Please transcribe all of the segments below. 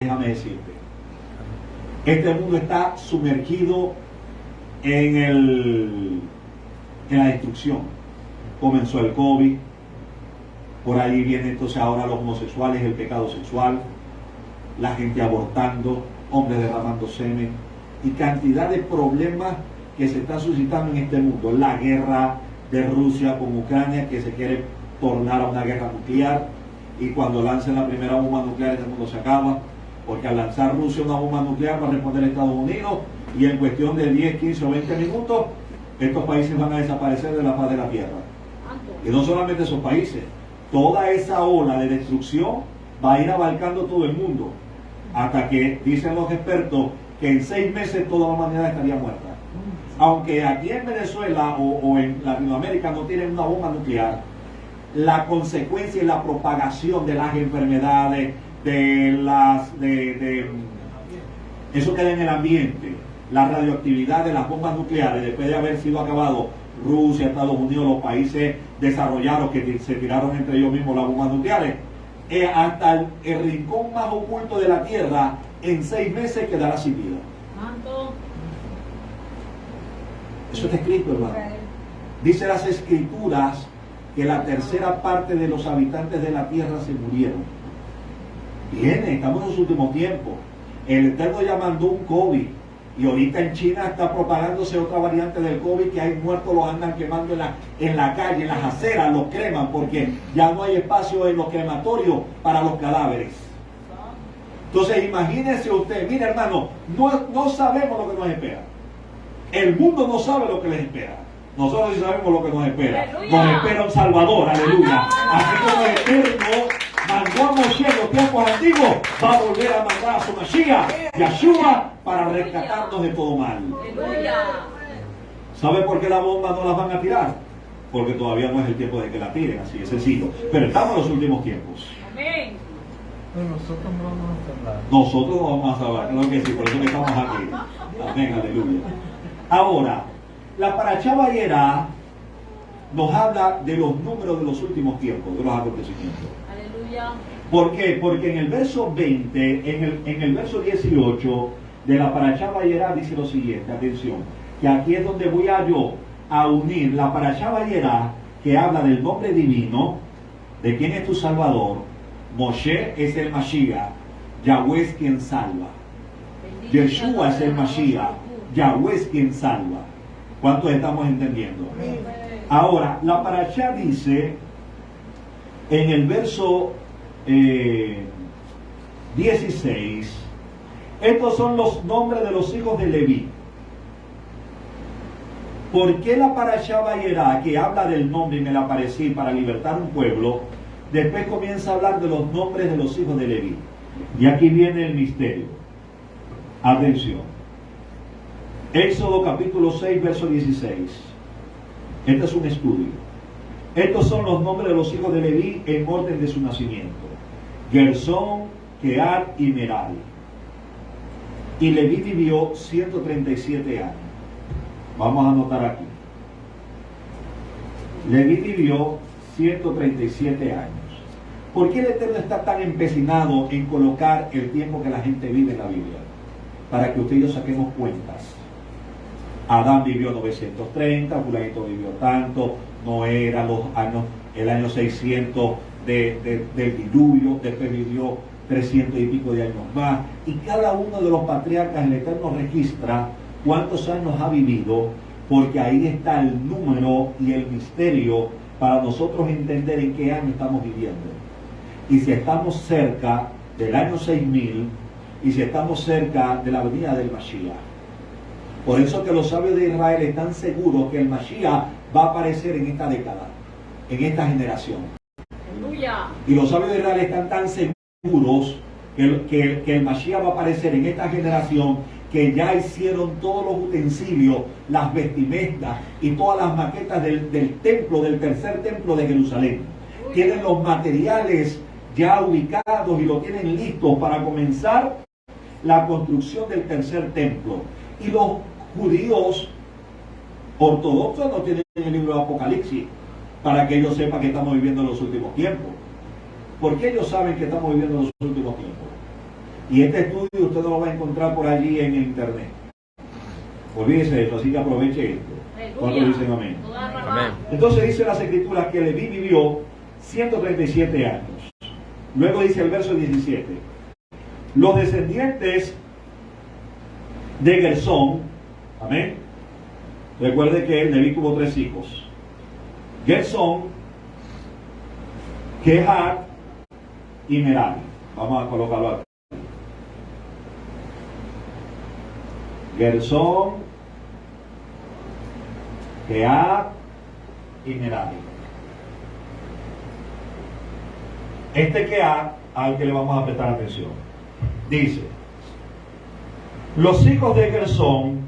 Déjame decirte, este mundo está sumergido en la destrucción. Comenzó el COVID, por ahí viene entonces ahora los homosexuales, el pecado sexual, la gente abortando, hombres derramando semen y cantidad de problemas que se están suscitando en este mundo. La guerra de Rusia con Ucrania, que se quiere tornar a una guerra nuclear, y cuando lancen la primera bomba nuclear este mundo se acaba, porque al lanzar Rusia una bomba nuclear va a responder Estados Unidos, y en cuestión de 10, 15 o 20 minutos estos países van a desaparecer de la faz de la tierra. Y no solamente esos países, toda esa ola de destrucción va a ir abarcando todo el mundo, hasta que dicen los expertos que en 6 meses toda la humanidad estaría muerta. Aunque aquí en Venezuela o en Latinoamérica no tienen una bomba nuclear, la consecuencia y la propagación de las enfermedades, eso queda en el ambiente, la radioactividad de las bombas nucleares, después de haber sido acabado Rusia, Estados Unidos, los países desarrollados que se tiraron entre ellos mismos las bombas nucleares, hasta el rincón más oculto de la tierra, en 6 meses quedará sin vida. Eso está escrito, hermano. Dice las escrituras que la tercera parte de los habitantes de la tierra se murieron. Viene, estamos en los últimos tiempos. El Eterno ya mandó un COVID, y ahorita en China está propagándose otra variante del COVID, que hay muertos, los andan quemando en la calle, en las aceras, los creman, porque ya no hay espacio en los crematorios para los cadáveres. Entonces imagínense usted, mire hermano, no sabemos lo que nos espera. El mundo no sabe lo que les espera. Nosotros sí sabemos lo que nos espera. ¡Aleluya! Nos espera un Salvador, aleluya. Así como el Eterno mandó a Moshe en los tiempos antiguos, va a volver a mandar a su Mashiach, Yeshua, para rescatarnos de todo mal. ¡Aleluya! ¿Sabe por qué la bomba no las van a tirar? Porque todavía no es el tiempo de que la tiren, así de sencillo. Pero estamos en los últimos tiempos. Amén. Nosotros no vamos a hablar. Nosotros no vamos a hablar, claro que sí, por eso que estamos aquí. Amén, aleluya. Ahora, la Parashá Vayera nos habla de los números de los últimos tiempos, de los acontecimientos. Aleluya. ¿Por qué? Porque en el verso 20, en el verso 18 de la Parashá Vayera dice lo siguiente, atención, que aquí es donde voy a unir la Parashá Vayera, que habla del nombre divino, de quién es tu Salvador. Moshe es el Mashiach, Yahweh es quien salva. Yeshua es el Mashiach, Yahweh es quien salva. ¿Cuántos estamos entendiendo? Ahora, la Parashá dice en el verso 16, estos son los nombres de los hijos de Leví. ¿Por qué la Parashá Vayera, que habla del nombre y me la aparecí para libertar un pueblo, después comienza a hablar de los nombres de los hijos de Leví? Y aquí viene el misterio. Atención. Éxodo capítulo 6, verso 16. Este es un estudio. Estos son los nombres de los hijos de Leví en orden de su nacimiento: Gersón, Kehat y Merari. Y Leví vivió 137 años. Vamos a anotar aquí. Leví vivió 137 años. ¿Por qué el Eterno está tan empecinado en colocar el tiempo que la gente vive en la Biblia? Para que usted y yo saquemos cuentas. Adán vivió 930, fulanito vivió tanto, Noé era el año 600 del diluvio, después vivió 300 y pico de años más, y cada uno de los patriarcas el Eterno registra cuántos años ha vivido, porque ahí está el número y el misterio para nosotros entender en qué año estamos viviendo. Y si estamos cerca del año 6000, y si estamos cerca de la venida del Mashiach. Por eso que los sabios de Israel están seguros que el Mashiach va a aparecer en esta década, en esta generación. ¡Aleluya! Y los sabios de Israel están tan seguros que el Mashiach va a aparecer en esta generación, que ya hicieron todos los utensilios, las vestimentas y todas las maquetas del templo, del tercer templo de Jerusalén. Tienen los materiales ya ubicados y lo tienen listos para comenzar la construcción del tercer templo. Y los judíos ortodoxos no tienen el libro de Apocalipsis para que ellos sepan que estamos viviendo en los últimos tiempos. ¿Por qué ellos saben que estamos viviendo en los últimos tiempos? Y este estudio usted no lo va a encontrar por allí en el internet. Olvídese de eso, así que aproveche esto. ¿Cuántos dicen amén? Amén. Entonces dice las Escrituras que Leví vivió 137 años. Luego dice el verso 17. Los descendientes de Gersón, amén. Recuerde que Leví tuvo 3 hijos. Gersón, Kehat y Merari. Vamos a colocarlo aquí. Gersón, Kehat y Merari. Este Kehat al que le vamos a prestar atención. Dice: los hijos de Gersón,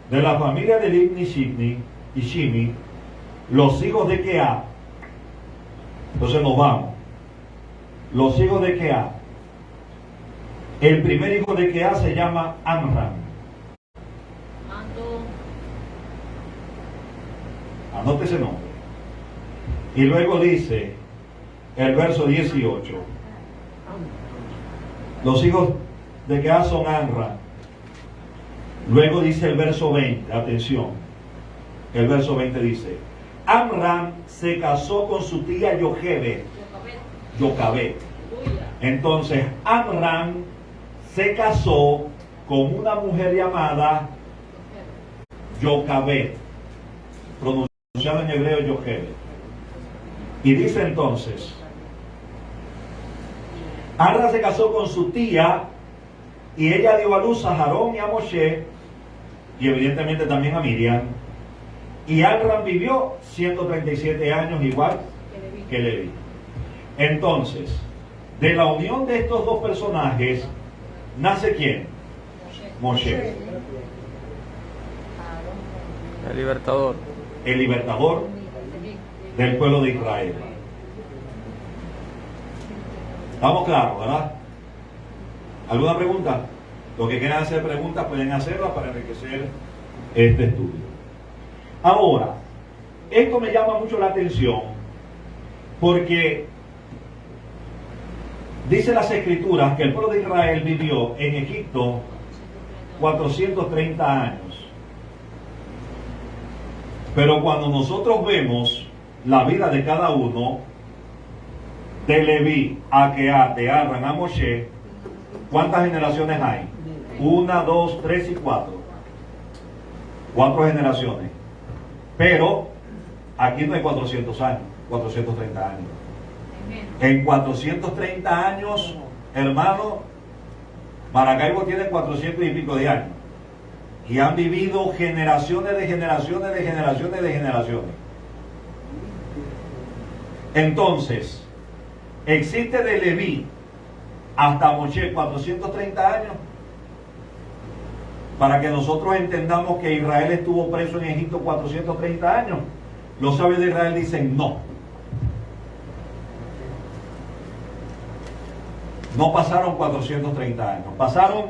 de la familia de Libni y Shimi, los hijos de Kehat. Entonces nos vamos. Los hijos de Kehat. El primer hijo de Kehat se llama Amram. Anote ese nombre. Y luego dice el verso 18. Los hijos de Kehat son Amram. Luego dice el verso 20, atención. El verso 20 dice: Amram se casó con su tía Jochebed. Entonces Amram se casó con una mujer llamada Jochebed, pronunciado en hebreo Jochebed. Y dice entonces: Amram se casó con su tía y ella dio a luz a Aarón y a Moshe y evidentemente también a Miriam. Y Amram vivió 137 años igual que Leví. Entonces, de la unión de estos dos personajes, ¿nace quién? Moshe. El libertador. El libertador del pueblo de Israel. ¿Estamos claros, verdad? ¿Alguna pregunta? Los que quieran hacer preguntas pueden hacerlas para enriquecer este estudio. Ahora, esto me llama mucho la atención porque dice las Escrituras que el pueblo de Israel vivió en Egipto 430 años. Pero cuando nosotros vemos la vida de cada uno, de Leví a Kehat, de Amram a Moshe, ¿cuántas generaciones hay? 1, 2, 3 y 4. 4 generaciones. Pero aquí no hay 400 años, 430 años. En 430 años, hermano, Maracaibo tiene 400 y pico de años. Y han vivido generaciones de generaciones de generaciones de generaciones. Entonces, existe de Leví hasta Moshe 430 años, para que nosotros entendamos que Israel estuvo preso en Egipto 430 años. Los sabios de Israel dicen no. No pasaron 430 años, pasaron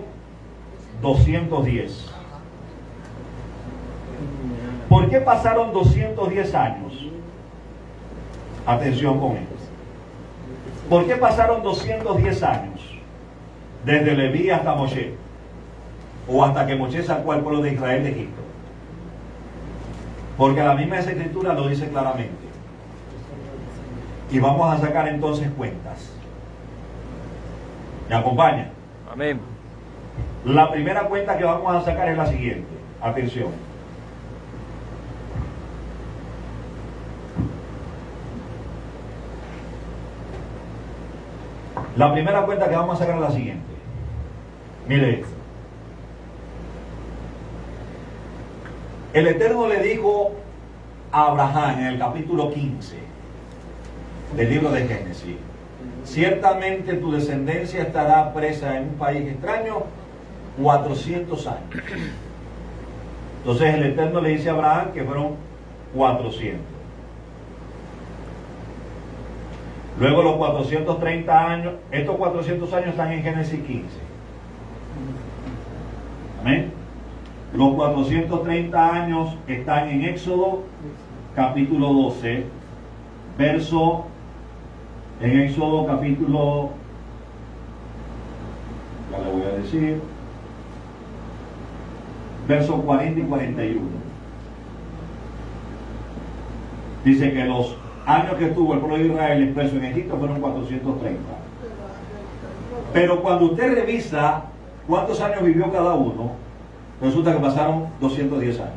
210. ¿Por qué pasaron 210 años? Atención con esto. ¿Por qué pasaron 210 años? Desde Leví hasta Moshe. O hasta que Moshe sacó al pueblo de Israel de Egipto. Porque la misma Escritura lo dice claramente. Y vamos a sacar entonces cuentas. ¿Me acompaña? Amén. La primera cuenta que vamos a sacar es la siguiente. Atención. La primera cuenta que vamos a sacar es la siguiente. Mire esto. El Eterno le dijo a Abraham en el capítulo 15 del libro de Génesis: ciertamente tu descendencia estará presa en un país extraño 400 años. Entonces el Eterno le dice a Abraham que fueron 400. Luego los 430 años, estos 400 años están en Génesis 15. Amén. Los 430 años están en Éxodo capítulo 12, en Éxodo capítulo a decir. Versos 40 y 41. Dice que los años que estuvo el pueblo de Israel preso en Egipto fueron 430. Pero cuando usted revisa cuántos años vivió cada uno, resulta que pasaron 210 años.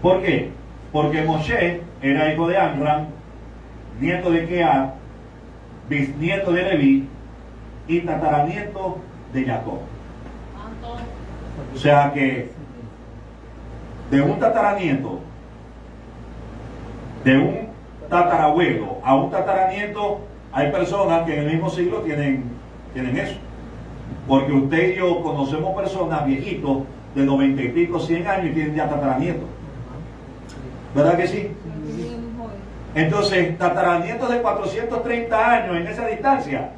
¿Por qué? Porque Moshe era hijo de Amram, nieto de Keat, bisnieto de Leví y tataranieto de Jacob. O sea que de un tataranieto, de un tatarabuelo a un tataranieto, hay personas que en el mismo siglo tienen eso. Porque usted y yo conocemos personas viejitos de 90 y pico, 100 años y tienen ya tataranietos. ¿Verdad que sí? Entonces, tataranietos de 430 años en esa distancia,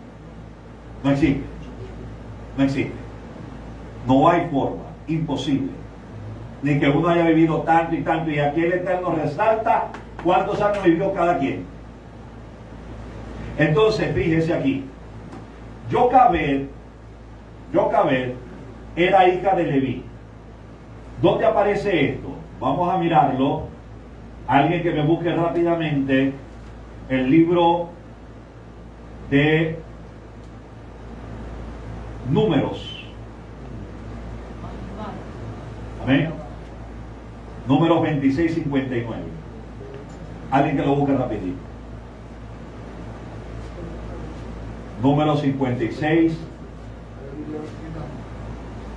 no existe. No existe. No hay forma, imposible. Ni que uno haya vivido tanto y tanto. Y aquí el Eterno resalta cuántos años vivió cada quien. Entonces, fíjese aquí. Jocabed era hija de Leví. ¿Dónde aparece esto? Vamos a mirarlo. Alguien que me busque rápidamente el libro de Números. Amén. Números 26-59. Alguien que lo busque rapidito. Número 56.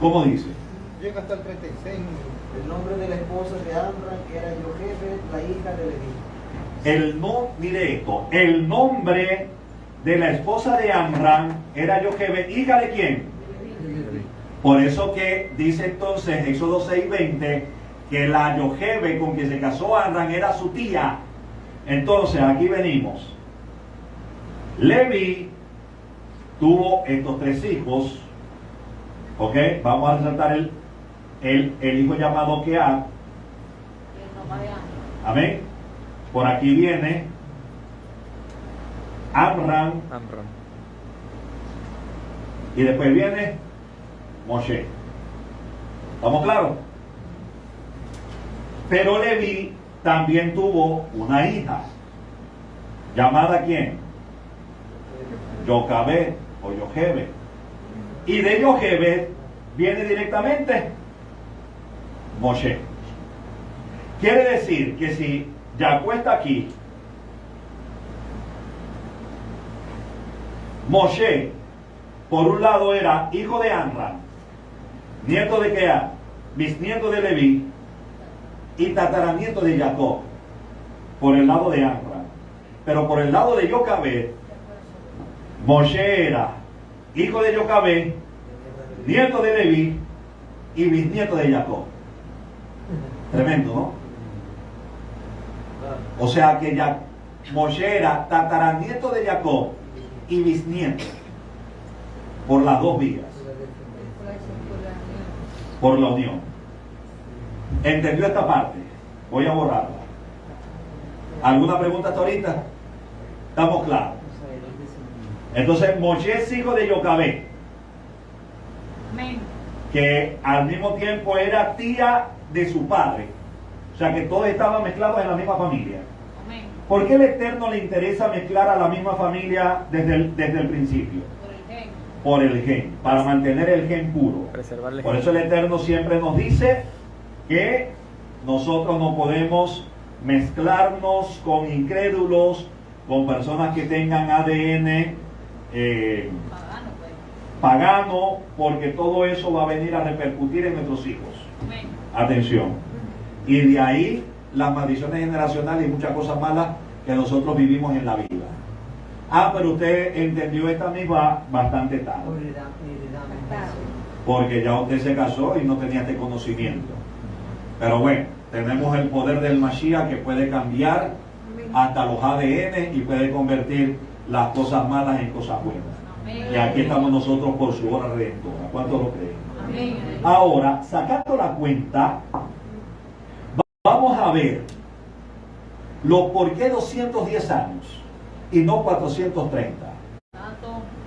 ¿Cómo dice? Llega hasta el 36. El nombre de la esposa de Amram era Jochebed, la hija de Leví. Mire esto. El nombre de la esposa de Amram era Jochebed, hija de quién? Por eso que dice entonces Éxodo 6:20 que la Jochebed con quien se casó Amram era su tía. Entonces aquí venimos. Leví tuvo estos tres hijos. Ok, vamos a resaltar el hijo llamado Keat. Amén. Por aquí viene Amram. Y después viene Moshe. ¿Estamos claros? Pero Leví también tuvo una hija. ¿Llamada quién? Jocabed o Jochebed. Y de Jochebed viene directamente Moshe. Quiere decir que si Jacob está aquí, Moshe, por un lado era hijo de Amram, nieto de Keat, bisnieto de Leví y tataranieto de Jacob, por el lado de Amram. Pero por el lado de Jocabed, Moshe era hijo de Jocabed, nieto de Leví y bisnieto de Jacob. Tremendo, ¿no? O sea que Moshe era tataranieto de Jacob y bisnieto por las dos vías, por la unión. ¿Entendió esta parte? Voy a borrarla. ¿Alguna pregunta hasta ahorita? ¿Estamos claros? Entonces Moshe es hijo de Jocabed, que al mismo tiempo era tía de su padre. O sea que todos estaban mezclados en la misma familia. ¿Por qué el Eterno le interesa mezclar a la misma familia desde el principio? Por el gen, para mantener el gen puro. Por eso el Eterno siempre nos dice que nosotros no podemos mezclarnos con incrédulos, con personas que tengan ADN pagano, porque todo eso va a venir a repercutir en nuestros hijos. Atención. Y de ahí las maldiciones generacionales y muchas cosas malas que nosotros vivimos en la vida. Pero usted entendió esta misma bastante tarde, porque ya usted se casó y no tenía este conocimiento. Pero bueno, tenemos el poder del Mashiach que puede cambiar hasta los ADN y puede convertir las cosas malas en cosas buenas. Y aquí estamos nosotros por su hora redentora. ¿Cuántos lo creen? Ahora, sacando la cuenta, vamos a ver por qué 210 años y no 430.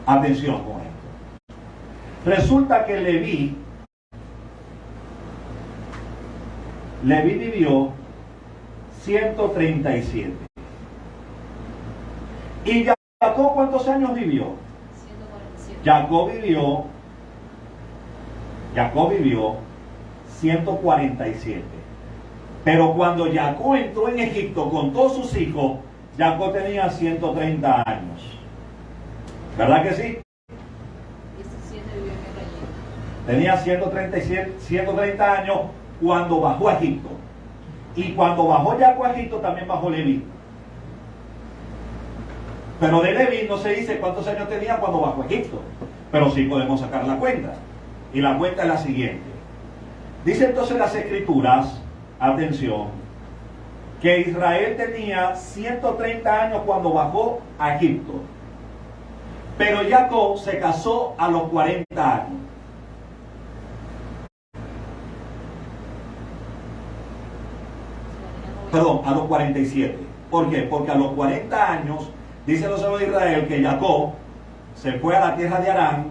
Atención con esto. Resulta que Leví vivió 137. ¿Y Jacob cuántos años vivió? 147. Jacob vivió 147. Pero cuando Jacob entró en Egipto con todos sus hijos, Jacob tenía 130 años. ¿Verdad que sí? 17 vivió en el Egipto. Tenía 130 años cuando bajó a Egipto. Y cuando bajó Jacob a Egipto también bajó Leví. Pero de Leví no se dice cuántos años tenía cuando bajó a Egipto. Pero sí podemos sacar la cuenta. Y la cuenta es la siguiente. Dice entonces las Escrituras, atención, que Israel tenía 130 años cuando bajó a Egipto. Pero Jacob se casó a los 40 años. Perdón, a los 47. ¿Por qué? Porque a los 40 años, dice los sabios de Israel, que Jacob se fue a la tierra de Harán.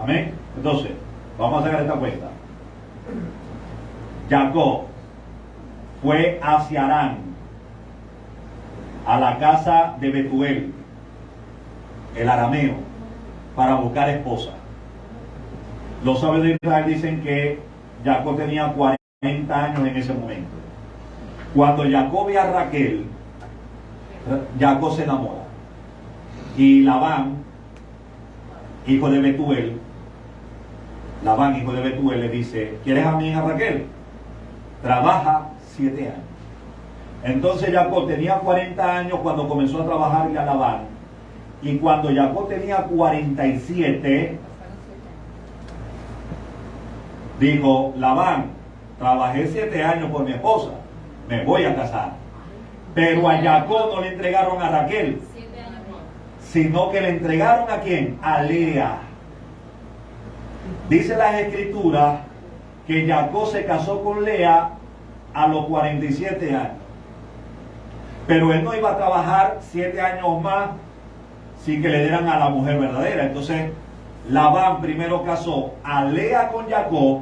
Amén. Entonces, vamos a sacar esta cuenta. Jacob fue hacia Harán, a la casa de Betuel, el arameo, para buscar esposa. Los sabios de Israel dicen que Jacob tenía 40 años en ese momento. Cuando Jacob ve a Raquel, Jacob se enamora. Y Labán, hijo de Betuel, le dice: ¿quieres a mi hija Raquel? Trabaja 7 años. Entonces Jacob tenía 40 años cuando comenzó a trabajarle a Labán. Y cuando Jacob tenía 47, dijo: Labán, trabajé 7 años por mi esposa, me voy a casar. Pero a Jacob no le entregaron a Raquel, 7 años más. sino que le entregaron ¿a quién? A Lea. Dice las Escrituras que Jacob se casó con Lea a los 47 años. Pero él no iba a trabajar 7 años más sin que le dieran a la mujer verdadera. Entonces Labán primero casó a Lea con Jacob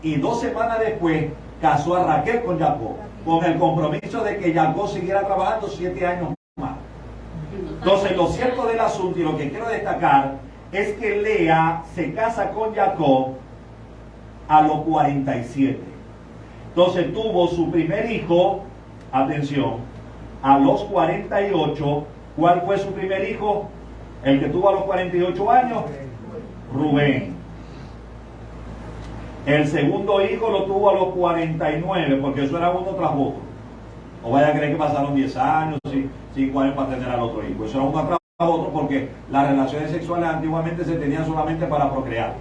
y 2 semanas después casó a Raquel con Jacob, con el compromiso de que Jacob siguiera trabajando 7 años más. Entonces lo cierto del asunto y lo que quiero destacar es que Lea se casa con Jacob a los 47. Entonces tuvo su primer hijo, atención, a los 48. ¿Cuál fue su primer hijo? El que tuvo a los 48 años, Rubén. El segundo hijo lo tuvo a los 49, porque eso era uno tras otro. No vaya a creer que pasaron 10 años, 5 años para tener al otro hijo. Eso era uno tras otro porque las relaciones sexuales antiguamente se tenían solamente para procrear.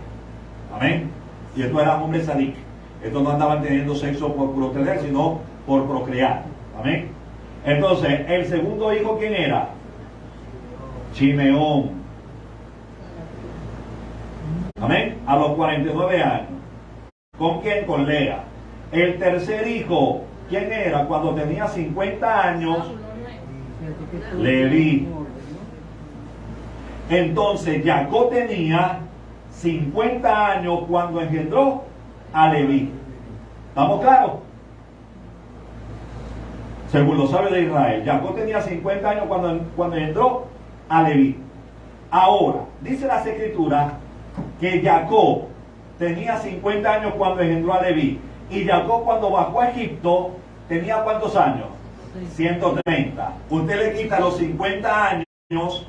Amén. Y estos eran hombres sadik. Estos no andaban teniendo sexo por procrear, sino por procrear. Amén. Entonces, el segundo hijo, ¿quién era? Simeón. Amén. A los 49 años. ¿Con quién? Con Lea. El tercer hijo, ¿quién era? Cuando tenía 50 años, Leví. Entonces, Jacob tenía 50 años cuando engendró a Leví. ¿Estamos claros? Según los sabios de Israel, Jacob tenía 50 años cuando engendró a Leví. Ahora, dice las Escrituras que Jacob tenía 50 años cuando engendró a Leví. Y Jacob cuando bajó a Egipto tenía ¿cuántos años? 130. Usted le quita los 50 años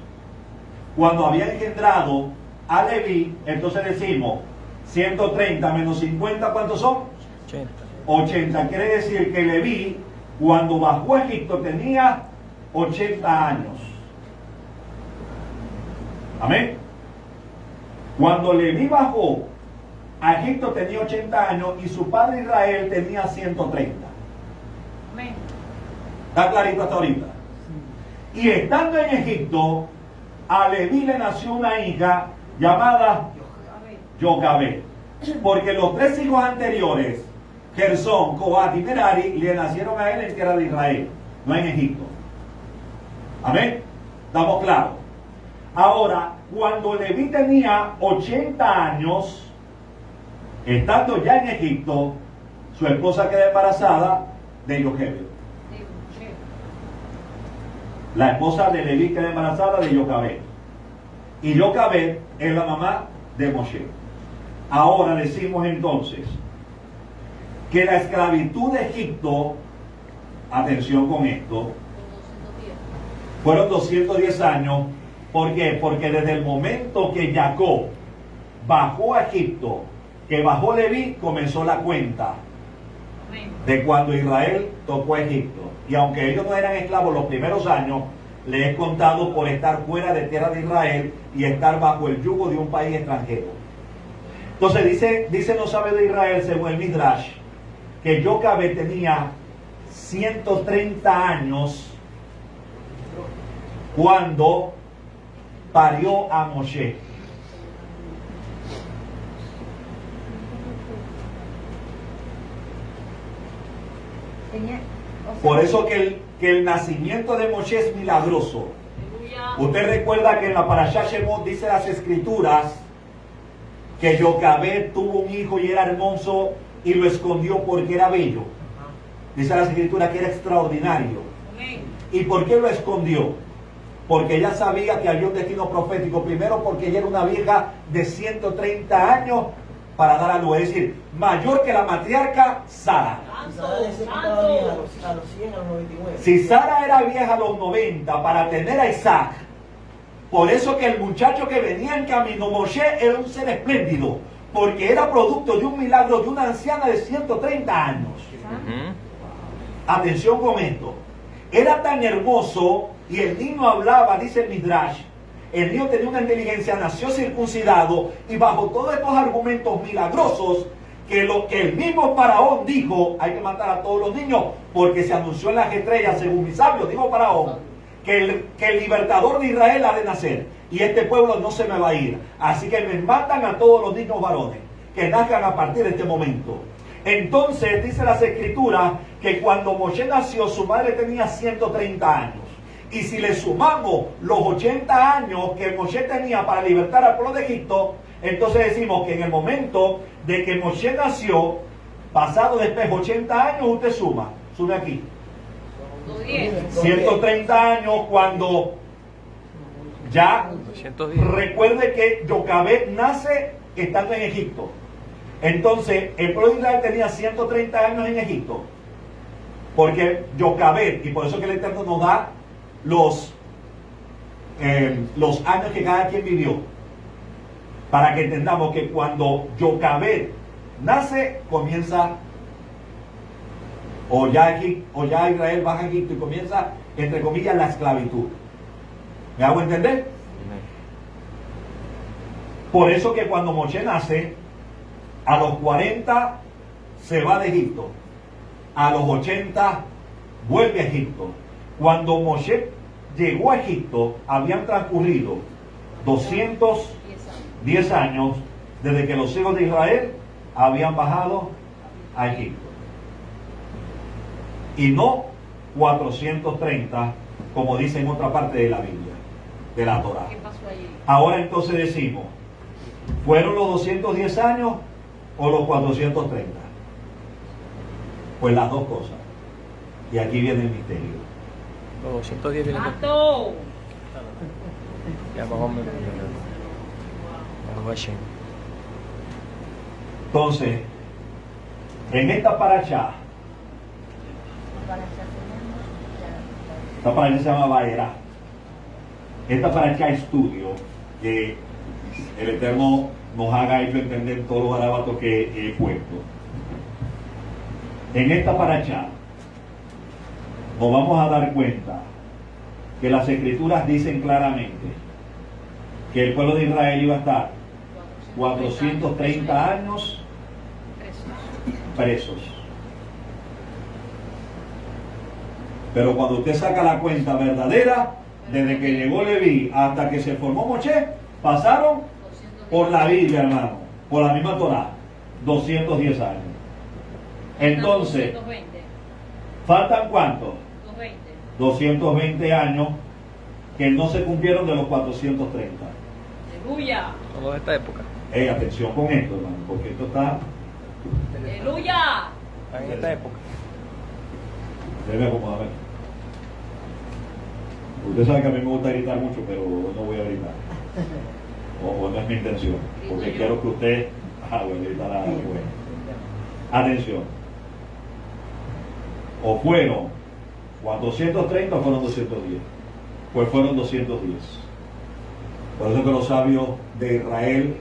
cuando había engendrado a Leví, entonces decimos 130 menos 50, ¿cuántos son? 80. 80. Quiere decir que Leví cuando bajó a Egipto tenía 80 años. Amén. Cuando Leví bajó a Egipto tenía 80 años y su padre Israel tenía 130. Amén. ¿Está clarito hasta ahorita? Y estando en Egipto, a Leví le nació una hija llamada Jocabed. Porque los 3 hijos anteriores, Gersón, Coat y Merari, le nacieron a él en tierra de Israel, no en Egipto. Amén. ¿Estamos claros? Ahora, cuando Leví tenía 80 años, estando ya en Egipto, su esposa queda embarazada de Jochebed. La esposa de Leví queda embarazada de Jochebed. Y Jochebed es la mamá de Moshe. Ahora decimos entonces que la esclavitud de Egipto, atención con esto, fueron 210 años. ¿Por qué? Porque desde el momento que Jacob bajó a Egipto, que bajó Leví, comenzó la cuenta de cuando Israel tocó a Egipto. Y aunque ellos no eran esclavos los primeros años, les he contado por estar fuera de tierra de Israel y estar bajo el yugo de un país extranjero. Entonces dice no sabe de Israel, según el Midrash, que Jochebed tenía 130 años cuando parió a Moshe. Por eso que el nacimiento de Moshe es milagroso. Usted recuerda que en la Parashá Shemot dice las escrituras que Jochebed tuvo un hijo y era hermoso y lo escondió porque era bello. Dice las escrituras que era extraordinario. ¿Y por qué lo escondió? Porque ella sabía que había un destino profético. Primero porque ella era una vieja de 130 años para dar a luz. Es decir, mayor que la matriarca Sara. Sara dice que estaba vieja a los 100, a los 99. Si Sara era vieja a los 90 para tener a Isaac, por eso que el muchacho que venía en camino, Moshe, era un ser espléndido, porque era producto de un milagro de una anciana de 130 años. Atención con esto. Era tan hermoso y el niño hablaba, dice el Midrash. El niño tenía una inteligencia, nació circuncidado y bajo todos estos argumentos milagrosos que lo que el mismo Faraón dijo, hay que matar a todos los niños porque se anunció en las estrellas, según mis sabios, dijo Faraón, que el libertador de Israel ha de nacer y este pueblo no se me va a ir. Así que me matan a todos los niños varones que nazcan a partir de este momento. Entonces dice las escrituras que cuando Moshe nació su madre tenía 130 años. Y si le sumamos los 80 años que Moshe tenía para libertar al pueblo de Egipto, entonces decimos que en el momento de que Moshe nació, pasado después 80 años, usted sume aquí. 130 años cuando ya 210. recuerde que Jochebed nace estando en Egipto. Entonces el pueblo de Israel tenía 130 años en Egipto. Porque Jochebed, y por eso que el Eterno nos da los años que cada quien vivió, para que entendamos que cuando Jochebed nace, comienza o ya Israel baja a Egipto y comienza, entre comillas, la esclavitud. ¿Me hago entender? Por eso que cuando Moshe nace, a los 40 se va de Egipto, a los 80 vuelve a Egipto. Cuando Moshe llegó a Egipto, habían transcurrido 210 años desde que los hijos de Israel habían bajado a Egipto. Y no 430, como dice en otra parte de la Biblia, de la Torá. ¿Qué pasó allí? Ahora entonces decimos, ¿fueron los 210 años o los 430? Pues las dos cosas. Y aquí viene el misterio. Los 210 vienen de... ¡Mato! Ya vamos a ver. Entonces, en esta parashá, esta parashá se llama Vaera. Esta parashá estudio que el Eterno nos haga hecho entender todos los garabatos que he puesto. En esta parashá nos vamos a dar cuenta que las escrituras dicen claramente que el pueblo de Israel iba a estar 430 años presos. Pero cuando usted saca la cuenta verdadera, desde que llegó Leví hasta que se formó Moshe, pasaron por la Biblia, hermano, por la misma Torá, 210 años. Entonces, 220. ¿faltan cuántos? 220. 220 años que no se cumplieron de los 430. Aleluya. Todo de esta época. Atención con esto, hermano, porque esto está... Aleluya. Están en esta época. Debe acomodarme. Usted sabe que a mí me gusta gritar mucho, pero no voy a gritar. O no es mi intención. Porque quiero que usted... voy a gritar a atención. O fueron 430 o fueron 210. Pues fueron 210. Por eso que los sabios de Israel,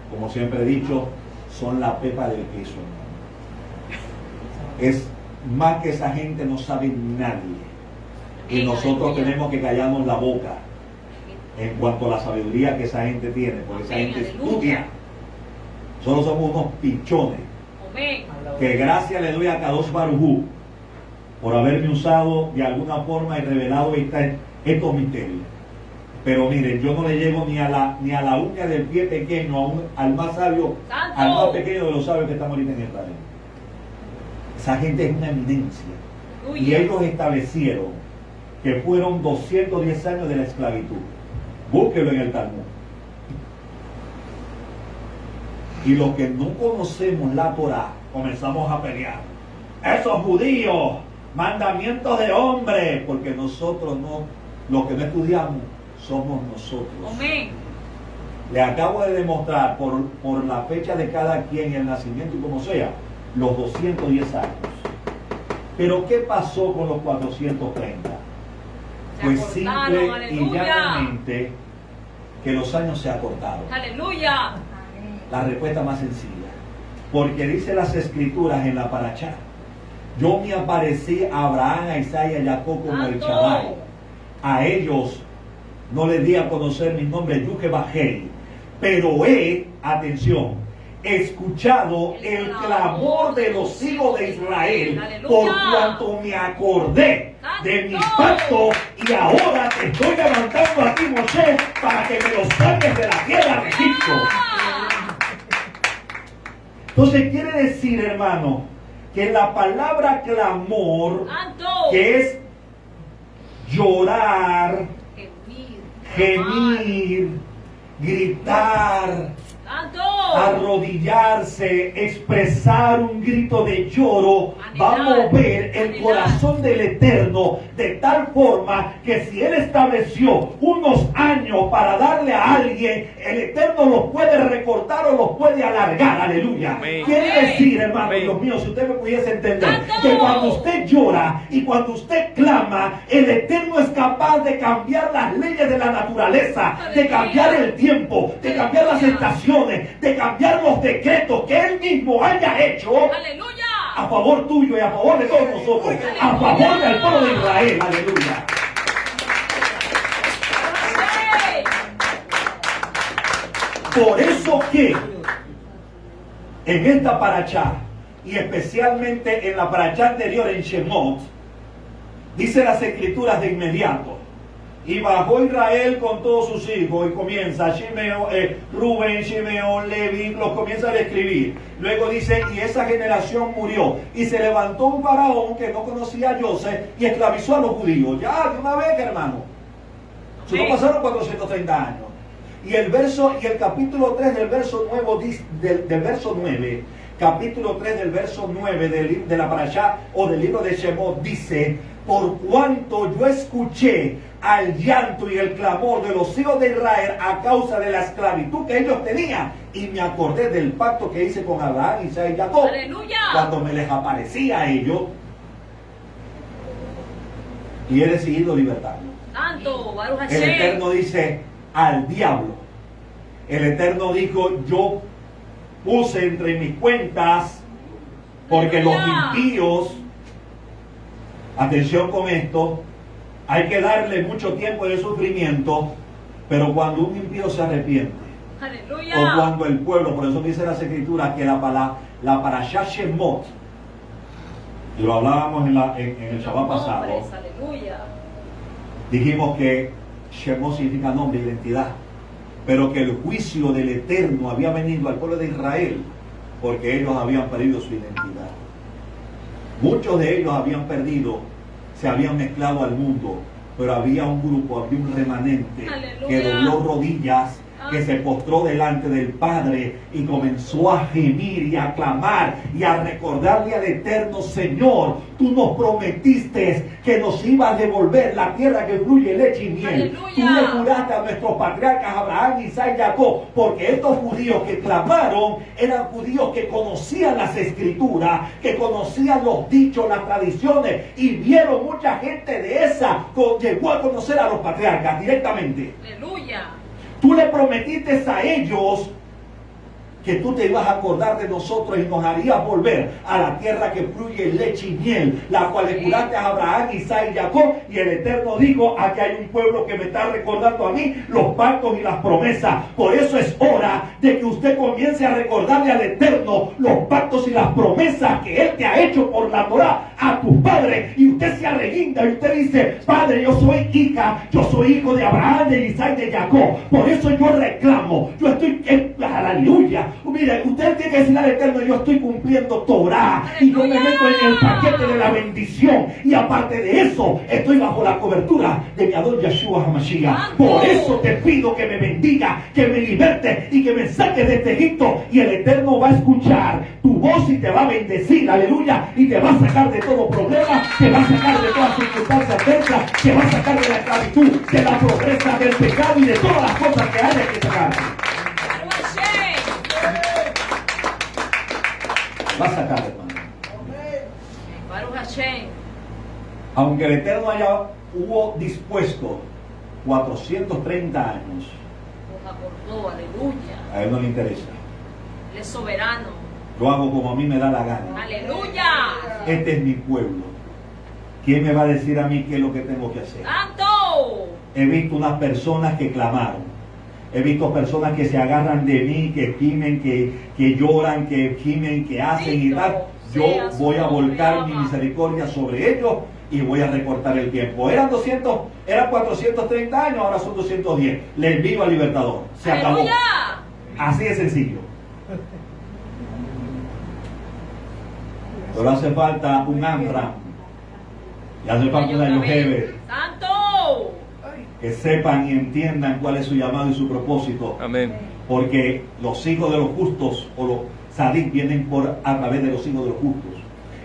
como siempre he dicho, son la pepa del queso, hermano. Es más que esa gente no sabe nadie. Y nosotros tenemos que callarnos la boca en cuanto a la sabiduría que esa gente tiene, porque esa gente estudia. Solo somos unos pichones. Que gracias le doy a Kadosh Baruj Hu por haberme usado de alguna forma y revelado estos misterios. Pero miren, yo no le llego ni a la uña del pie pequeño, al más sabio, al más pequeño de los sabios que estamos ahorita en Israel. Esa gente es una eminencia. Y ellos establecieron que fueron 210 años de la esclavitud. Búsquelo en el Talmud. Y los que no conocemos la Torah, comenzamos a pelear. Esos judíos, mandamientos de hombre, porque nosotros no, los que no estudiamos, somos nosotros. Amén. Le acabo de demostrar por la fecha de cada quien, el nacimiento y como sea, los 210 años. Pero ¿qué pasó con los 430? Pues simple y llanamente que los años se acortaron. Aleluya. La respuesta más sencilla. Porque dice las escrituras en la Parashá: yo me aparecí a Abraham, a Isaac y a Jacob como el Shaddai. A ellos no les di a conocer mi nombre, Yuke Bajei. Pero atención, escuchado el clamor de los hijos de Israel, por cuanto me acordé de mi pacto, y ahora te estoy levantando a ti, Moshe, para que me los saques de la tierra de Egipto. Entonces quiere decir, hermano, que la palabra clamor, que es llorar, gemir, gritar, arrodillarse, expresar un grito de lloro, va a mover el corazón del Eterno de tal forma que si Él estableció unos años para darle a alguien, el Eterno los puede recortar o los puede alargar. Aleluya. Amén. Quiere decir, hermano, Dios mío, si usted me pudiese entender, que cuando usted llora y cuando usted clama, el Eterno es capaz de cambiar las leyes de la naturaleza, de cambiar el tiempo, de cambiar las estaciones, de cambiar los decretos que Él mismo haya hecho. Aleluya. A favor tuyo y a favor de todos nosotros, a favor del pueblo de Israel. Aleluya. Por eso que en esta parashá, y especialmente en la parashá anterior en Shemot, dice las escrituras de inmediato: y bajó Israel con todos sus hijos, y comienza Rubén, Shimeón, Levi, los comienza a describir. Luego dice: y esa generación murió, y se levantó un faraón que no conocía a Joseph y esclavizó a los judíos. Ya, de una vez, hermano. No pasaron 430 años. Y el capítulo 3 del verso 9, capítulo 3 del verso 9 de la parashá o del libro de Shemot dice: por cuanto yo escuché al llanto y el clamor de los hijos de Israel a causa de la esclavitud que ellos tenían, y me acordé del pacto que hice con Abraham, Isaac y Jacob. ¡Aleluya! Cuando me les aparecía a ellos, y he decidido libertarlos. Santo, Baruch El Hashem. Eterno dice al diablo. El Eterno dijo: yo puse entre mis cuentas, porque los impíos, atención con esto, hay que darle mucho tiempo de sufrimiento, pero cuando un impío se arrepiente, ¡Aleluya! o cuando el pueblo, por eso dice las escrituras que la parashá Shemot, y lo hablábamos en el Shabbat pasado, ¡Aleluya! dijimos que Shemot significa nombre, identidad, pero que el juicio del Eterno había venido al pueblo de Israel porque ellos habían perdido su identidad. Muchos de ellos habían perdido, se habían mezclado al mundo, pero había un grupo, había un remanente, ¡Aleluya! que dobló rodillas que se postró delante del Padre y comenzó a gemir y a clamar y a recordarle al Eterno: Señor, tú nos prometiste que nos ibas a devolver la tierra que fluye leche y miel. ¡Aleluya! Tú le juraste a nuestros patriarcas Abraham, Isaac y Jacob, porque estos judíos que clamaron eran judíos que conocían las escrituras, que conocían los dichos, las tradiciones, y vieron mucha gente de esa, llegó a conocer a los patriarcas directamente. Aleluya. Tú le prometiste a ellos que tú te ibas a acordar de nosotros y nos harías volver a la tierra que fluye leche y miel, la cual le juraste a Abraham, Isaac y Jacob. Y el Eterno dijo: aquí hay un pueblo que me está recordando a mí los pactos y las promesas. Por eso es hora de que usted comience a recordarle al Eterno los pactos y las promesas que Él te ha hecho por la Torah a tus padres. Y usted se arreguinda y usted dice: Padre, yo soy hija, yo soy hijo de Abraham, de Isaac y de Jacob. Por eso yo reclamo, yo estoy, aleluya. Mire, usted tiene que decir al Eterno: yo estoy cumpliendo Torah y yo me meto en el paquete de la bendición, y aparte de eso estoy bajo la cobertura de mi Adón Yeshua HaMashiach. Por eso te pido que me bendiga, que me liberte y que me saques de este Egipto, y el Eterno va a escuchar tu voz y te va a bendecir, aleluya, y te va a sacar de todo problema, te va a sacar de toda circunstancia adversa, te va a sacar de la esclavitud, de la pobreza, del pecado y de todas las cosas que haya que sacar. Va a sacar, hermano. Baruch Hashem. Aunque el Eterno hubo dispuesto 430 años, Nos acordó, aleluya. a Él no le interesa. Él es soberano. Yo hago como a mí me da la gana. Aleluya. Este es mi pueblo. ¿Quién me va a decir a mí qué es lo que tengo que hacer? Santo. He visto unas personas que clamaron. He visto personas que se agarran de mí, que gimen, que lloran, que gimen, que hacen y tal. Yo voy a volcar mi misericordia sobre ellos y voy a recortar el tiempo. Eran 430 años, ahora son 210. Le envío al libertador. Se acabó. Aleluya. Así de sencillo. Pero hace falta un Amram. Y hace falta una Yochebed. Santo. Que sepan y entiendan cuál es su llamado y su propósito. Amén. Porque los hijos de los justos o los sadik vienen a través de los hijos de los justos.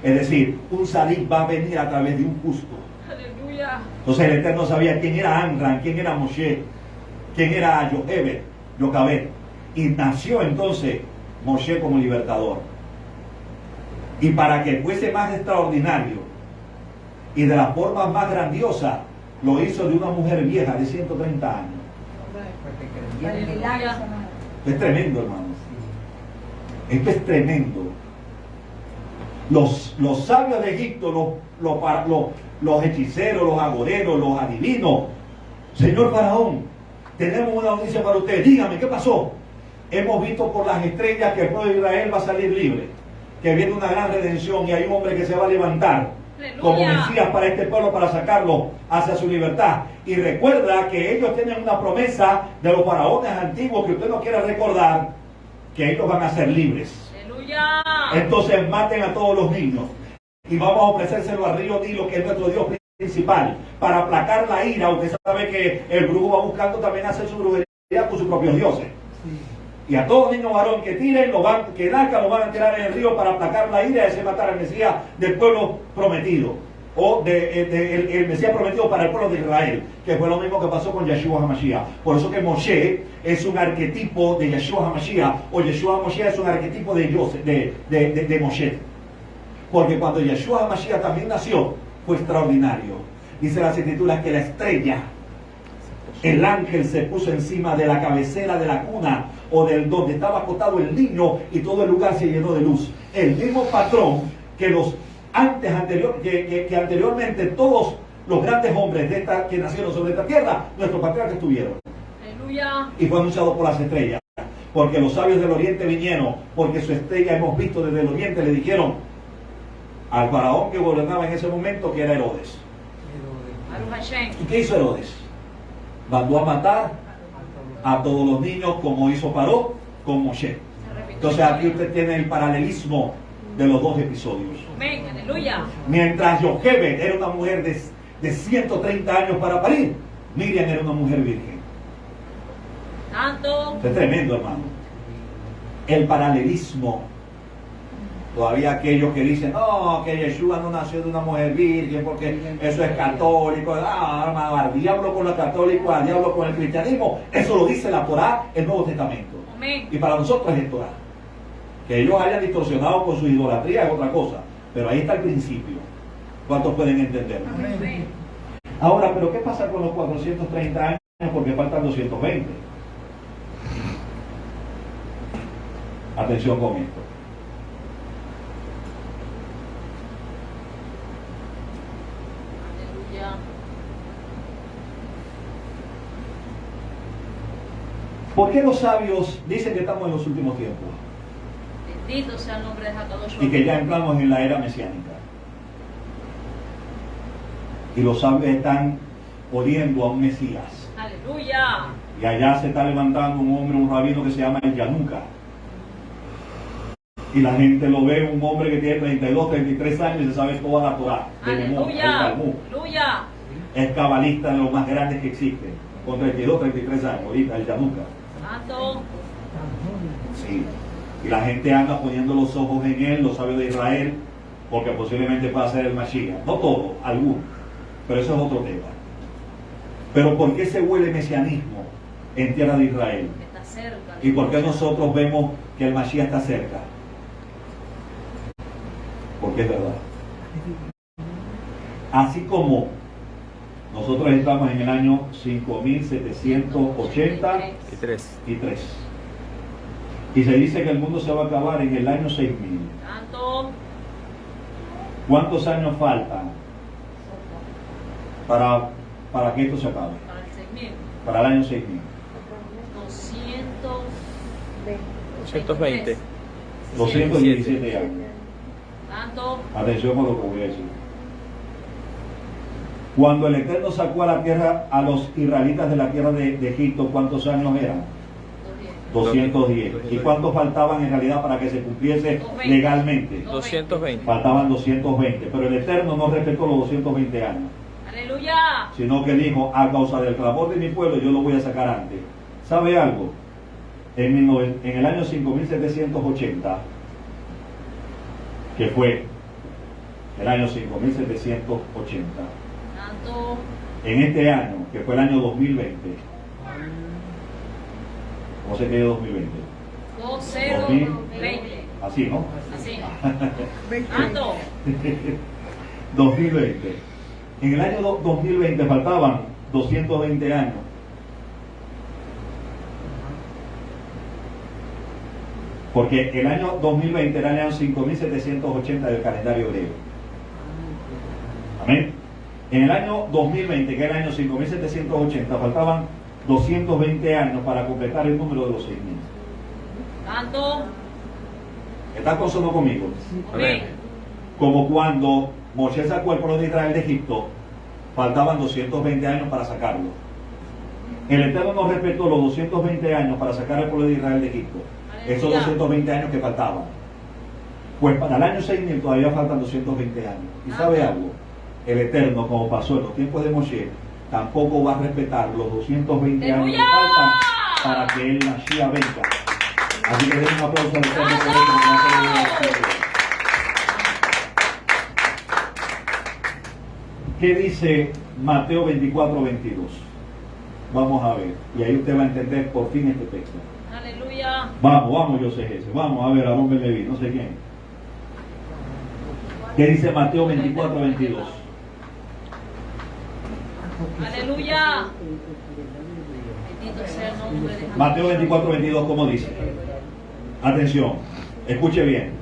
Es decir, un sadik va a venir a través de un justo. Aleluya. Entonces el Eterno sabía quién era Amram, quién era Moshe, quién era Yochebed. Y nació entonces Moshe como libertador. Y para que fuese más extraordinario y de la forma más grandiosa, lo hizo de una mujer vieja de 130 años. Es tremendo, hermano. Esto es tremendo. Los sabios de Egipto, los hechiceros, los agoreros, los adivinos: Señor Faraón, tenemos una noticia para usted. Dígame, ¿qué pasó? Hemos visto por las estrellas que el pueblo de Israel va a salir libre, que viene una gran redención y hay un hombre que se va a levantar como Mesías para este pueblo, para sacarlo hacia su libertad. Y recuerda que ellos tienen una promesa de los faraones antiguos que usted no quiere recordar, que ellos van a ser libres. Aleluya. Entonces maten a todos los niños y vamos a ofrecérselo al río Nilo, que es nuestro Dios principal, para aplacar la ira. Usted sabe que el brujo va buscando también hacer su brujería con sus propios dioses. Y a todo niño varón que tiren, que nazca, lo van a tirar en el río para aplacar la ira y hacer matar al Mesías del pueblo prometido. O el Mesías prometido para el pueblo de Israel, que fue lo mismo que pasó con Yeshua HaMashiach. Por eso que Moshe es un arquetipo de Yeshua HaMashiach, o Yeshua HaMashiach es un arquetipo de Moshe. Porque cuando Yeshua HaMashiach también nació, fue extraordinario. Dice las Escrituras que la estrella, el ángel, se puso encima de la cabecera de la cuna o del donde estaba acostado el niño, y todo el lugar se llenó de luz. El mismo patrón que anteriormente todos los grandes hombres que nacieron sobre esta tierra, nuestros patriarcas tuvieron. Aleluya. Y fue anunciado por las estrellas. Porque los sabios del oriente vinieron, porque su estrella hemos visto desde el oriente, le dijeron al faraón que gobernaba en ese momento, que era Herodes. Baruch Hashem. ¿Y qué hizo Herodes? Mandó a matar a todos los niños, como hizo Paró con Moshe. Entonces aquí usted tiene el paralelismo de los dos episodios. Amén. Aleluya. Mientras Yochebed era una mujer de 130 años para parir, Miriam era una mujer virgen. Santo. Esto es tremendo, hermano. El paralelismo. Todavía aquellos que dicen, no, que Yeshua no nació de una mujer virgen porque eso es católico. Ah, hermano, al diablo con lo católico, al diablo con el cristianismo. Eso lo dice la Torá, el Nuevo Testamento. Amén. Y para nosotros es el Torá. Que ellos hayan distorsionado con su idolatría es otra cosa. Pero ahí está el principio. ¿Cuántos pueden entenderlo? Amén. Ahora, ¿pero qué pasa con los 430 años? Porque faltan 220. Atención con esto. Aleluya. ¿Por qué los sabios dicen que estamos en los últimos tiempos? Bendito sea el nombre de Jakadosh. Y que ya entramos en la era mesiánica. Y los sabios están oliendo a un Mesías. Aleluya. Y allá se está levantando un hombre, un rabino que se llama el Yanuca. Y la gente lo ve, un hombre que tiene 32, 33 años y se sabe toda la Torá de memoria, el Aleluya. Talmud. Aleluya. Es cabalista de los más grandes que existen, con 32, 33 años, ahorita el Yanuca. Santo. Sí. Y la gente anda poniendo los ojos en él, los sabios de Israel, porque posiblemente pueda ser el Mashiach. No todo, algunos. Pero eso es otro tema. Pero ¿por qué se huele mesianismo en tierra de Israel? Está cerca. ¿Y por qué nosotros vemos que el Mashiach está cerca? Porque es verdad. Así como nosotros estamos en el año 5783 y se dice que el mundo se va a acabar en el año 6000. Santo. ¿Cuántos años faltan para que esto se acabe? Para el 6000. Para el año 6000. 220. 217 años. Santo. Atención con lo que voy a decir. Cuando el Eterno sacó a la tierra a los israelitas de la tierra de Egipto, ¿cuántos años eran? 210. ¿Y cuántos faltaban en realidad para que se cumpliese 220. legalmente? 220. Faltaban 220. Pero el Eterno no respetó los 220 años, Aleluya. sino que dijo, a causa del clamor de mi pueblo, yo lo voy a sacar antes. ¿Sabe algo? En el año 5780, que fue el año 5780, Santo. en este año, que fue el año 2020, ¿cómo se quedó 2020? 2020. Así, ¿no? Así. Santo. 2020. En el año 2020 faltaban 220 años. Porque el año 2020 era el año 5780 del calendario griego. Amén. En el año 2020, que era el año 5780, faltaban 220 años para completar el número de los 6000. Santo. ¿Estás consciente conmigo? Amén. Como cuando Moisés sacó al pueblo de Israel de Egipto, faltaban 220 años para sacarlo. El Eterno no respetó los 220 años para sacar al pueblo de Israel de Egipto. Esos 220 años que faltaban. Pues para el año 6000 todavía faltan 220 años. ¿Y sabe algo? El Eterno, como pasó en los tiempos de Moshe, tampoco va a respetar los 220 años que faltan para que el Mashiach venga. Así que den un aplauso al Eterno por esto, que va a hacer una historia. ¿Qué dice Mateo 24:22? Vamos a ver. Y ahí usted va a entender por fin este texto. Aleluya. Vamos, yo sé ese. Vamos a ver, Aarón Ben Leví, no sé quién. ¿Qué dice Mateo 24:22? Aleluya. Bendito sea el nombre de Mateo 24:22, ¿cómo dice? Atención, escuche bien.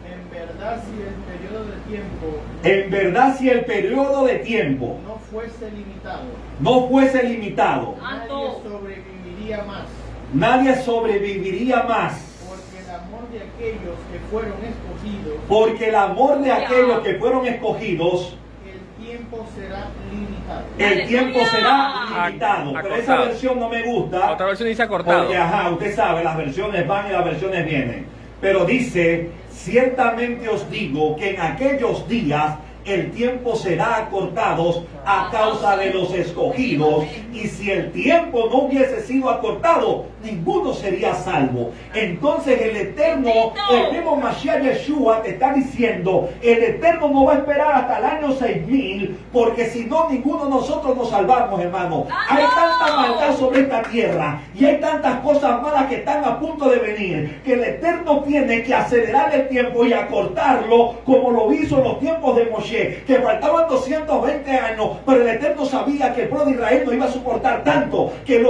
En verdad, si el periodo de tiempo En verdad, si el periodo de tiempo no fuese limitado, no fuese limitado, Santo. nadie sobreviviría más. nadie sobreviviría más. Porque el amor de aquellos que fueron escogidos, Porque el amor de aquellos que fueron escogidos, el tiempo será limitado. el tiempo será limitado. Pero esa Acortado. versión no me gusta. Otra versión dice acortado. Porque, usted sabe, las versiones van y las versiones vienen. Pero dice, ciertamente os digo que en aquellos días el tiempo será acortado a causa de los escogidos. Y si el tiempo no hubiese sido acortado, ninguno sería salvo. Entonces el Eterno, el mismo Mashiach Yeshua te está diciendo, el Eterno no va a esperar hasta el año 6000, porque si no, ninguno de nosotros nos salvamos, hermano. Hay tanta maldad sobre esta tierra y hay tantas cosas malas que están a punto de venir, que el Eterno tiene que acelerar el tiempo y acortarlo, como lo hizo en los tiempos de Moshe, que faltaban 220 años, pero el Eterno sabía que el pueblo de Israel no iba a soportar tanto, que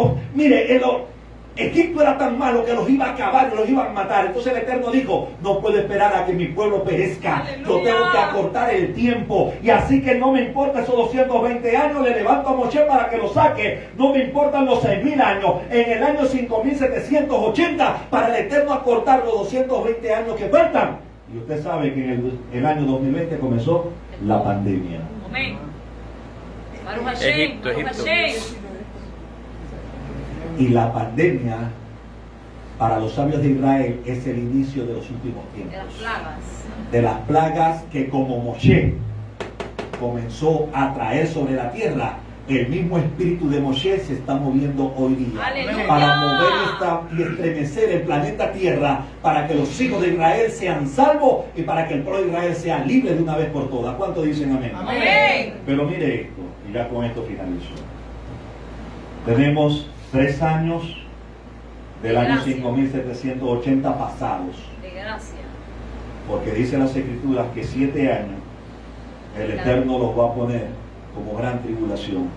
Egipto era tan malo que los iba a acabar y los iban a matar. Entonces el Eterno dijo, no puedo esperar a que mi pueblo perezca. ¡Aleluya! Yo tengo que acortar el tiempo. Y así que no me importa esos 220 años, le levanto a Moshe para que lo saque. No me importan los 6000 años. En el año 5780, para el Eterno acortar los 220 años que faltan. Y usted sabe que en el año 2020 comenzó la pandemia. Amén. Baruch Hashem, Egipto, Baruch Egipto. Hashem. Y la pandemia, para los sabios de Israel, es el inicio de los últimos De las tiempos. plagas. De las plagas que como Moshe comenzó a traer sobre la tierra, el mismo espíritu de Moshe se está moviendo hoy día. ¡Aleluya! Para mover y estremecer el planeta Tierra, para que los hijos de Israel sean salvos y para que el pueblo de Israel sea libre de una vez por todas. ¿Cuántos dicen amén? Amén. Pero mire esto, y ya con esto finalizo. Tenemos 3 años del año Gracias. 5780 pasados, De gracia. porque dice las Escrituras que 7 años el Eterno los va a poner como gran tribulación.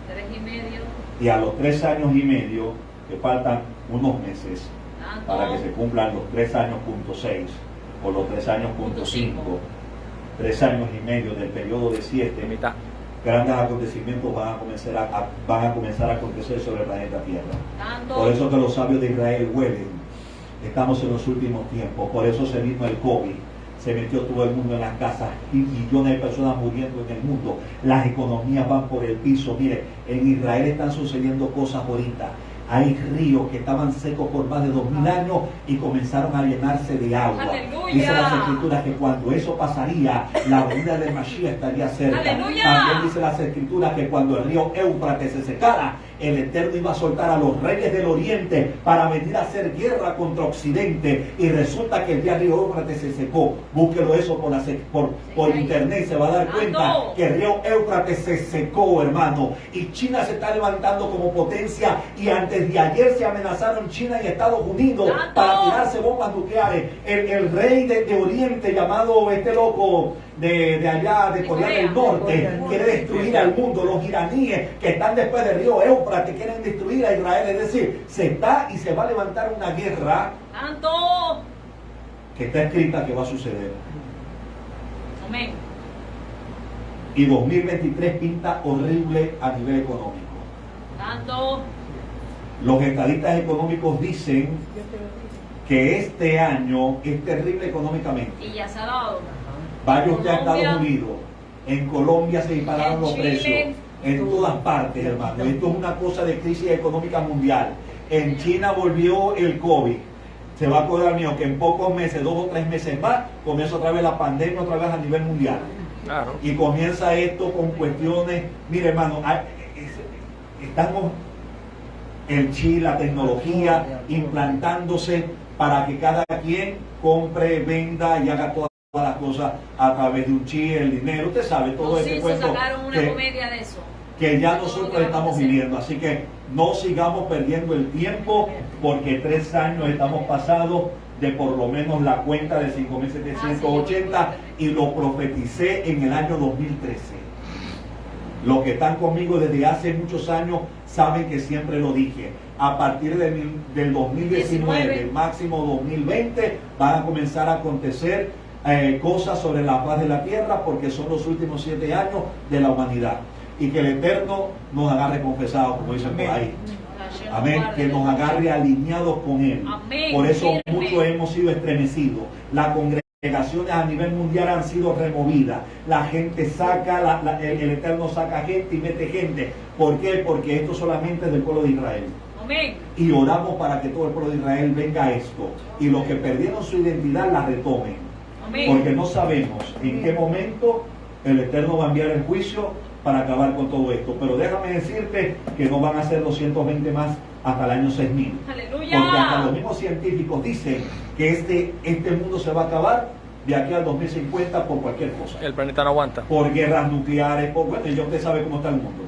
3 y medio. Y a los 3 años y medio, que faltan unos meses Tanto. para que se cumplan los 3 años punto 6 o los 3 años punto 5, 3 años y medio del periodo de 7, De mitad. grandes acontecimientos van a comenzar a acontecer sobre el planeta Tierra. Tanto. Por eso que los sabios de Israel huelen. Estamos en los últimos tiempos. Por eso se vino el COVID. Se metió todo el mundo en las casas y millones de personas muriendo en el mundo. Las economías van por el piso. Mire, en Israel están sucediendo cosas ahorita. Hay ríos que estaban secos por más de 2000 años y comenzaron a llenarse de agua. ¡Aleluya! Dice las Escrituras que cuando eso pasaría, la venida de Mashiach estaría cerca. ¡Aleluya! También dice las Escrituras que cuando el río Éufrates se secara, el Eterno iba a soltar a los reyes del oriente para venir a hacer guerra contra Occidente. Y resulta que el día río Éufrates se secó. Búsquelo eso por internet, se va a dar cuenta que el río Éufrates se secó, hermano. Y China se está levantando como potencia, y antes de ayer se amenazaron China y Estados Unidos para tirarse bombas nucleares. El rey de Oriente, llamado este loco de allá, de Corea del Norte, quiere destruir al mundo. Los iraníes que están después del río Éufrates quieren destruir a Israel. Es decir, se está y se va a levantar una guerra Tanto. que está escrita que va a suceder. Amén. Y 2023 pinta horrible a nivel económico. Tanto. Los estadistas económicos dicen que este año es terrible económicamente. Y ya se ha dado. Vaya usted a Colombia. Estados Unidos, en Colombia se dispararon En los Chile. precios, en todas partes, hermano. Esto es una cosa de crisis económica mundial. En China volvió el COVID. Se va a acordar mío que en pocos meses, 2 o 3 meses más, comienza otra vez la pandemia, otra vez a nivel mundial. Claro. Y comienza esto con cuestiones, mire hermano, estamos el chi, la tecnología implantándose para que cada quien compre, venda y haga todas las cosas a través de un chi, el dinero. Usted sabe todo Los este Simpsons cuento sacaron una comedia de eso. que ya nosotros estamos viviendo. Así que no sigamos perdiendo el tiempo, porque 3 años estamos pasados de por lo menos la cuenta de 5.780 y lo profeticé en el año 2013. Los que están conmigo desde hace muchos años saben que siempre lo dije. A partir del 2019, máximo 2020, van a comenzar a acontecer cosas sobre la paz de la tierra, porque son los últimos 7 años de la humanidad. Y que el Eterno nos agarre confesados, como dicen por ahí. Amén. Que nos agarre alineados con Él. Amén. Por eso Firme. muchos hemos sido estremecidos. Las congregaciones a nivel mundial han sido removidas. La gente saca, el Eterno saca gente y mete gente. ¿Por qué? Porque esto solamente es del pueblo de Israel. Amén. Y oramos para que todo el pueblo de Israel venga a esto. Y los que perdieron su identidad la retomen. Amén. Porque no sabemos en qué momento el Eterno va a enviar el juicio para acabar con todo esto. Pero déjame decirte que no van a ser 220 más hasta el año 6000. ¡Aleluya! Porque hasta los mismos científicos dicen que este mundo se va a acabar de aquí al 2050 por cualquier cosa. El planeta no aguanta. Por guerras nucleares, bueno, ya usted sabe cómo está el mundo.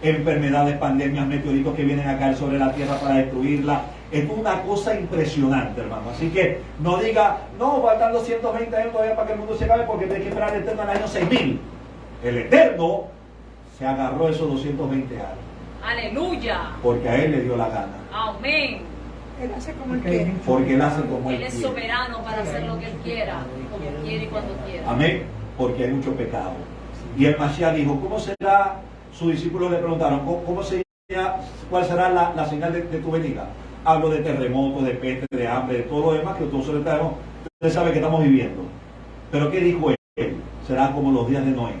Enfermedades, pandemias, meteoritos que vienen a caer sobre la Tierra para destruirla. Es una cosa impresionante, hermano. Así que no diga, no, faltan 220 años todavía para que el mundo se acabe porque tiene que esperar el Eterno al año 6000. El Eterno se agarró esos 220 años. ¡Aleluya! Porque a Él le dio la gana. Amén. Él hace como él quiere. Porque Él hace como Él Él es quiere. soberano para hacer lo que Él quiera, como quiere y cuando quiera. Amén. Porque hay mucho pecado. Y el Mashiach dijo, ¿cómo será? Sus discípulos le preguntaron, ¿cuál será la señal de tu venida? Hablo de terremotos, de peste, de hambre, de todo lo demás que todos sabemos. Usted sabe que estamos viviendo. Pero ¿qué dijo él? Será como los días de Noé,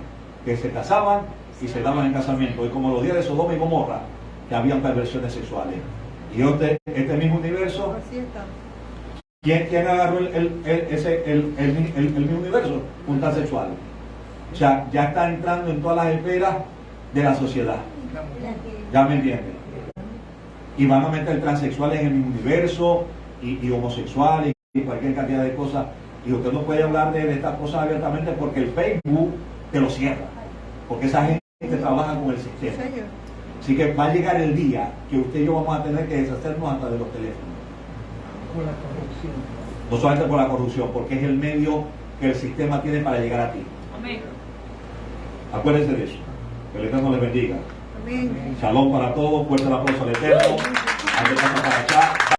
que se casaban y se daban en casamiento. Y como los días de Sodoma y Gomorra, que habían perversiones sexuales. Y este mismo universo, Así está. ¿quién agarró el mismo universo? Un transexual. O sea, ya está entrando en todas las esferas de la sociedad. ¿Ya me entienden? Y van a meter transexuales en el mismo universo, y homosexuales, y cualquier cantidad de cosas. Y usted no puede hablar de estas cosas abiertamente porque el Facebook te lo cierra. Porque esa gente trabaja con el sistema. Señor. Así que va a llegar el día que usted y yo vamos a tener que deshacernos hasta de los teléfonos. Por la corrupción. No solamente por la corrupción, porque es el medio que el sistema tiene para llegar a ti. Amén. Acuérdense de eso. Que el Eterno les bendiga. Amén. Shalom para todos, fuerte el aplauso al Eterno. Antes de pasar para acá.